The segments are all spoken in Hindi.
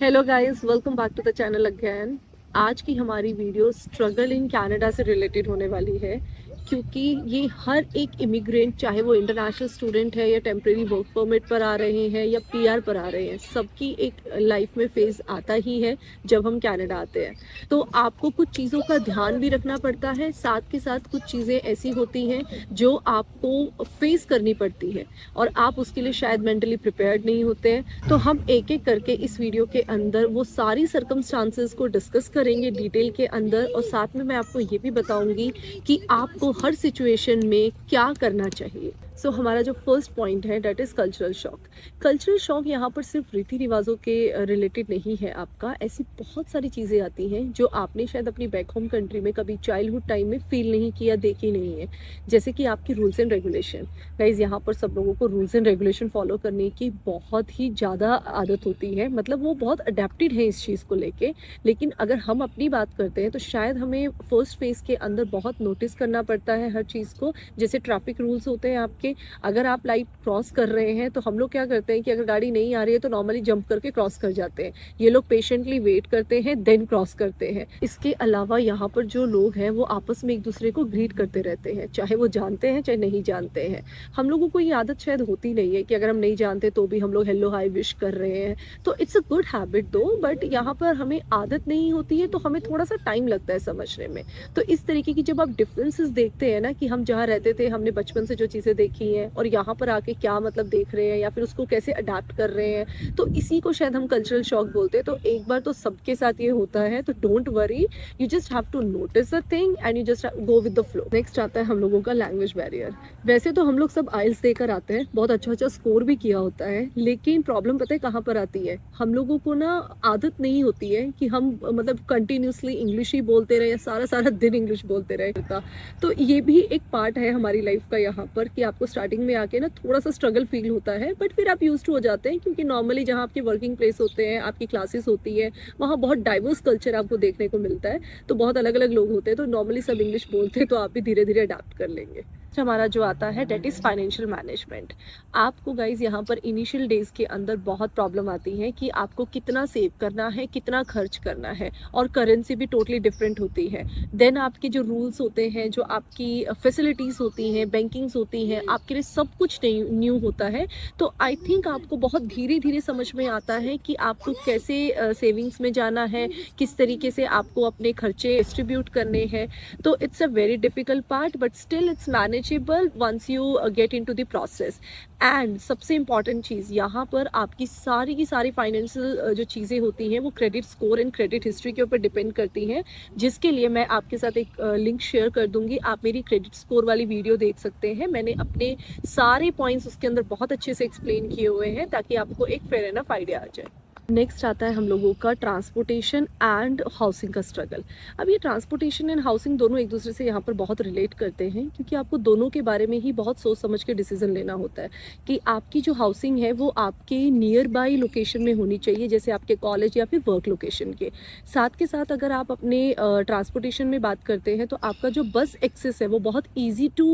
Hello guys, welcome back to the channel again. आज की हमारी वीडियो स्ट्रगल इन कनाडा से रिलेटेड होने वाली है, क्योंकि ये हर एक इमिग्रेंट, चाहे वो इंटरनेशनल स्टूडेंट है या टेम्प्रेरी वर्क परमिट पर आ रहे हैं या पीआर पर आ रहे हैं, सबकी एक लाइफ में फेज आता ही है जब हम कनाडा आते हैं। तो आपको कुछ चीज़ों का ध्यान भी रखना पड़ता है, साथ के साथ कुछ चीज़ें ऐसी होती हैं जो आपको फेस करनी पड़ती है और आप उसके लिए शायद मेंटली प्रिपेयर्ड नहीं होते हैं। तो हम एक एक करके इस वीडियो के अंदर वो सारी सर्कमस्टांसेस को डिस्कस करेंगे डिटेल के अंदर, और साथ में मैं आपको ये भी बताऊंगी कि आपको हर सिचुएशन में क्या करना चाहिए। हमारा जो फर्स्ट पॉइंट है that is cultural shock. Cultural shock यहाँ पर सिर्फ रीति रिवाजों के रिलेटेड नहीं है। आपका ऐसी बहुत सारी चीज़ें आती हैं जो आपने शायद अपनी बैक होम कंट्री में कभी चाइल्डहुड टाइम में फील नहीं किया, देखी नहीं है। जैसे कि आपकी रूल्स एंड रेगुलेशन। गाइज, यहाँ पर सब लोगों को रूल्स एंड रेगुलेशन फॉलो करने की बहुत ही ज़्यादा आदत होती है, मतलब वो बहुत अडेप्टेड है इस चीज़ को लेके। लेकिन अगर हम अपनी बात करते हैं तो शायद हमें फर्स्ट फेज के अंदर बहुत नोटिस करना पड़ता है हर चीज़ को। जैसे ट्रैफिक रूल्स होते हैं आपके, अगर आप लाइट क्रॉस कर रहे हैं तो हम लोग क्या करते हैं कि अगर गाड़ी नहीं आ रही है तो नॉर्मली जंप करके क्रॉस कर जाते हैं। ये लोग पेशेंटली वेट करते हैं देन क्रॉस करते हैं। इसके अलावा यहाँ पर जो लोग हैं वो आपस में एक दूसरे को ग्रीट करते रहते हैं, चाहे वो जानते हैं चाहे नहीं जानते हैं। हम लोगों को ये आदत शायद होती नहीं है कि अगर हम नहीं जानते तो भी हम लोग हेलो हाय विश कर रहे हैं। तो इट्स अ गुड हैबिट दो, बट यहाँ पर हमें आदत नहीं होती है तो हमें थोड़ा सा टाइम लगता है समझने में। तो इस तरीके की जब आप डिफरेंसेस देखते हैं ना, कि हम जहाँ रहते थे हमने बचपन से जो चीज़ें देखी हैं और यहाँ पर आके क्या मतलब देख रहे हैं या फिर उसको कैसे अडेप्ट कर रहे हैं, तो इसी को शायद हम कल्चरल शॉक बोलते हैं। तो एक बार तो सबके साथ ये होता है, तो don't worry, you just have to notice the thing and you just go with the flow. Next आता है हम लोगों का लैंग्वेज बैरियर। वैसे तो हम लोग सब आइल्स देकर आते हैं, बहुत अच्छा अच्छा स्कोर भी किया होता है, लेकिन प्रॉब्लम पता है कहाँ पर आती है? हम लोगों को ना आदत नहीं होती है कि हम मतलब कंटिन्यूसली इंग्लिश ही बोलते रहे या सारा सारा दिन इंग्लिश बोलते रहे। तो ये भी एक पार्ट है हमारी लाइफ का यहाँ पर, कि आपको स्टार्टिंग में आके ना थोड़ा सा स्ट्रगल फील होता है, बट फिर आप यूज्ड टू हो जाते हैं, क्योंकि नॉर्मली जहाँ आपके वर्किंग प्लेस होते हैं, आपकी क्लासेस होती है, वहाँ बहुत डाइवर्स कल्चर आपको देखने को मिलता है। तो बहुत अलग अलग लोग होते हैं, तो नॉर्मली सब इंग्लिश बोलते हैं, तो आप भी धीरे धीरे अडेप्ट कर लेंगे। हमारा जो आता है डेट इज़ फाइनेंशियल मैनेजमेंट। आपको गाइज यहाँ पर इनिशियल डेज के अंदर बहुत प्रॉब्लम आती है कि आपको कितना सेव करना है, कितना खर्च करना है, और करेंसी भी टोटली डिफरेंट होती है। देन आपके जो रूल्स होते हैं, जो आपकी फैसिलिटीज़ होती हैं, बैंकिंग्स होती हैं, आपके लिए सब कुछ न्यू होता है। तो आई थिंक आपको बहुत धीरे धीरे समझ में आता है कि आपको कैसे सेविंग्स में जाना है, किस तरीके से आपको अपने खर्चे डिस्ट्रीब्यूट करने हैं। तो it's a very difficult part, but still it's manageable once you get into the process. And सबसे इम्पॉर्टेंट चीज़ यहाँ पर आपकी सारी की सारी फाइनेंशियल जो चीज़ें होती हैं वो credit score and credit history के ऊपर डिपेंड करती हैं, जिसके लिए मैं आपके साथ एक लिंक शेयर कर दूंगी। आप मेरी क्रेडिट स्कोर वाली वीडियो देख सकते हैं, मैंने अपने सारे पॉइंट्स उसके अंदर बहुत अच्छे से एक्सप्लेन किए हुए हैं, ताकि आपको एक फेयर एनफ आइडिया आ जाए। नेक्स्ट आता है हम लोगों का ट्रांसपोर्टेशन एंड हाउसिंग का स्ट्रगल। अब ये ट्रांसपोर्टेशन एंड हाउसिंग दोनों एक दूसरे से यहाँ पर बहुत रिलेट करते हैं, क्योंकि आपको दोनों के बारे में ही बहुत सोच समझ के डिसीजन लेना होता है कि आपकी जो हाउसिंग है वो आपके नियर बाई लोकेशन में होनी चाहिए, जैसे आपके कॉलेज या फिर वर्क लोकेशन के साथ। के साथ अगर आप अपने ट्रांसपोर्टेशन में बात करते हैं तो आपका जो बस एक्सेस है वो बहुत ईजी टू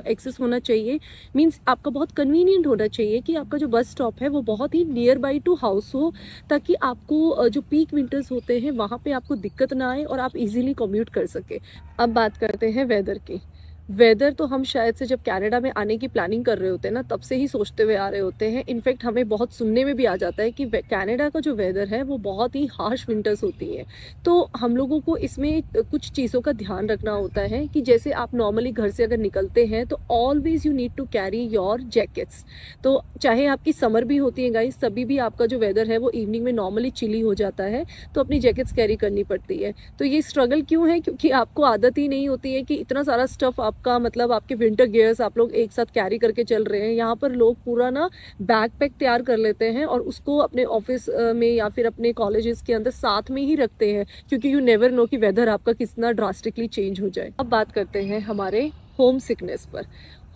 एक्सेस होना चाहिए। मीन्स आपका बहुत कन्वीनियंट होना चाहिए कि आपका जो बस स्टॉप है वो बहुत ही नियर बाई टू हाउस हो, ताकि आपको जो पीक विंटर्स होते हैं वहाँ पे आपको दिक्कत ना आए और आप इजीली कम्यूट कर सके। अब बात करते हैं वेदर की। वेदर तो हम शायद से जब कनाडा में आने की प्लानिंग कर रहे होते हैं ना, तब से ही सोचते हुए आ रहे होते हैं। इनफैक्ट हमें बहुत सुनने में भी आ जाता है कि कनाडा का जो वेदर है वो बहुत ही हार्श विंटर्स होती हैं। तो हम लोगों को इसमें कुछ चीज़ों का ध्यान रखना होता है कि जैसे आप नॉर्मली घर से अगर निकलते हैं तो always you need to carry your jackets. तो चाहे आपकी समर भी होती है गाइस, तभी भी आपका जो वेदर है वो इवनिंग में नॉर्मली चिली हो जाता है, तो अपनी जैकेट्स कैरी करनी पड़ती है। तो ये स्ट्रगल क्यों है? क्योंकि आपको आदत ही नहीं होती है कि इतना सारा स्टफ का मतलब आपके विंटर गियर्स आप लोग एक साथ कैरी करके चल रहे हैं। यहाँ पर लोग पूरा ना बैग पैक तैयार कर लेते हैं और उसको अपने ऑफिस में या फिर अपने कॉलेजेस के अंदर साथ में ही रखते हैं, क्योंकि यू नेवर नो कि वेदर आपका कितना ड्रास्टिकली चेंज हो जाए। अब बात करते हैं हमारे होम सिकनेस पर।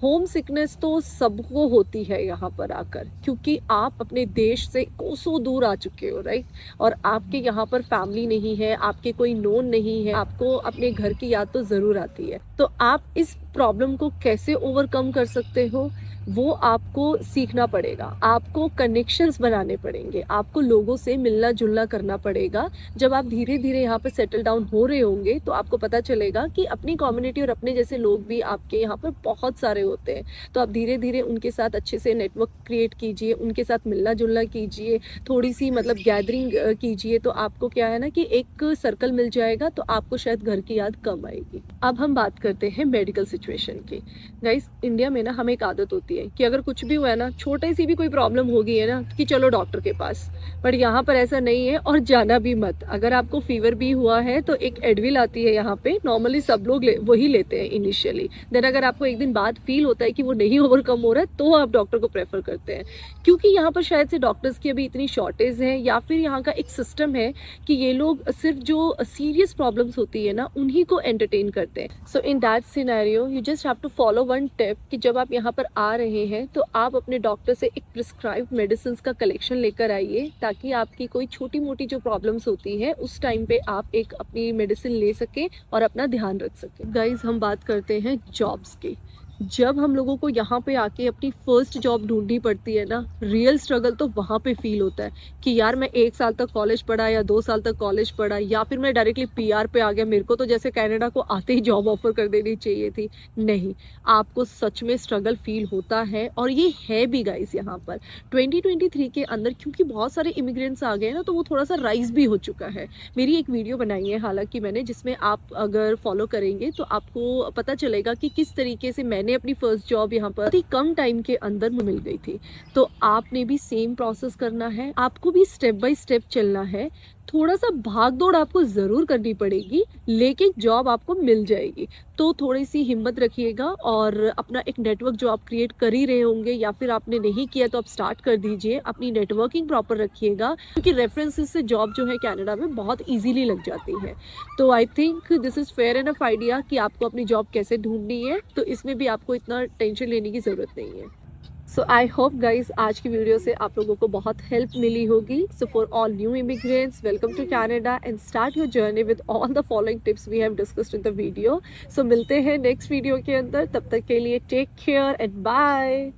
होम सिकनेस तो सबको होती है यहाँ पर आकर, क्योंकि आप अपने देश से कोसों दूर आ चुके हो, राइट? और आपके यहाँ पर फैमिली नहीं है, आपके कोई नोन नहीं है, आपको अपने घर की याद तो ज़रूर आती है। तो आप इस प्रॉब्लम को कैसे ओवरकम कर सकते हो? वो आपको सीखना पड़ेगा, आपको कनेक्शंस बनाने पड़ेंगे, आपको लोगों से मिलना जुलना करना पड़ेगा। जब आप धीरे धीरे यहाँ पर सेटल डाउन हो रहे होंगे तो आपको पता चलेगा कि अपनी कम्युनिटी और अपने जैसे लोग भी आपके यहाँ पर बहुत सारे होते हैं। तो आप धीरे धीरे उनके साथ अच्छे से नेटवर्क क्रिएट कीजिए, उनके साथ मिलना जुलना कीजिए, थोड़ी सी मतलब गैदरिंग कीजिए, तो आपको क्या है ना कि एक सर्कल मिल जाएगा, तो आपको शायद घर की याद कम आएगी। अब हम बात करते हैं मेडिकल सिचुएशन की। गाइस, इंडिया में ना हमें एक आदत होती है कि अगर कुछ भी हुआ है ना, छोटे सी भी कोई प्रॉब्लम हो गई है ना, कि चलो डॉक्टर के पास। बट यहाँ पर ऐसा नहीं है, और जाना भी मत। अगर आपको फीवर भी हुआ है तो एक एडविल आती है यहाँ पे, नॉर्मली सब लोग वही लेते हैं इनिशियली। देन अगर आपको एक दिन बाद फील होता है कि वो नहीं ओवरकम हो रहा है, तो आप डॉक्टर को प्रेफर करते हैं, क्योंकि यहाँ पर शायद से डॉक्टर्स की अभी इतनी शॉर्टेज है, या फिर यहाँ का एक सिस्टम है कि ये लोग सिर्फ जो सीरियस प्रॉब्लम्स होती है ना, उन्हीं को एंटरटेन करते हैं। So in that scenario you just have to follow one tip कि जब आप यहाँ पर आ रहे हैं तो आप अपने डॉक्टर से एक प्रिस्क्राइब्ड मेडिसिन का कलेक्शन लेकर आइए, ताकि आपकी कोई छोटी मोटी जो प्रॉब्लम्स होती है उस टाइम पे आप एक अपनी मेडिसिन ले सकें और अपना ध्यान रख सकें। गाइज, हम बात करते हैं जॉब्स की। जब हम लोगों को यहाँ पे आके अपनी फर्स्ट जॉब ढूंढनी पड़ती है ना, रियल स्ट्रगल तो वहाँ पे फील होता है कि यार मैं 1 साल तक कॉलेज पढ़ा या 2 साल तक कॉलेज पढ़ा, या फिर मैं डायरेक्टली पीआर पे आ गया, मेरे को तो जैसे कनाडा को आते ही जॉब ऑफर कर देनी चाहिए थी। नहीं, आपको सच में स्ट्रगल फील होता है, और ये है भी गाइस। यहाँ पर 2023 के अंदर क्योंकि बहुत सारे इमिग्रेंट्स आ गए हैं ना, तो वो थोड़ा सा राइज भी हो चुका है। मेरी एक वीडियो बनाई है हालांकि मैंने, जिसमें आप अगर फॉलो करेंगे तो आपको पता चलेगा कि किस तरीके से मैंने अपनी फर्स्ट जॉब यहाँ पर बहुत कम टाइम के अंदर मिल गई थी। तो आपने भी सेम प्रोसेस करना है, आपको भी स्टेप बाय स्टेप चलना है। थोड़ा सा भाग दौड़ आपको ज़रूर करनी पड़ेगी, लेकिन जॉब आपको मिल जाएगी। तो थोड़ी सी हिम्मत रखिएगा, और अपना एक नेटवर्क जो आप क्रिएट कर ही रहे होंगे, या फिर आपने नहीं किया तो आप स्टार्ट कर दीजिए। अपनी नेटवर्किंग प्रॉपर रखिएगा, क्योंकि रेफरेंसेस से जॉब जो है कनाडा में बहुत ईजीली लग जाती है। तो I think this is fair enough idea कि आपको अपनी जॉब कैसे ढूंढनी है, तो इसमें भी आपको इतना टेंशन लेने की ज़रूरत नहीं है। सो आई होप गाइज, आज की वीडियो से आप लोगों को बहुत हेल्प मिली होगी। So for all new immigrants, welcome to Canada and start your journey with all the following tips we have discussed in the video. So मिलते हैं नेक्स्ट वीडियो के अंदर, तब तक के लिए टेक केयर एंड बाय।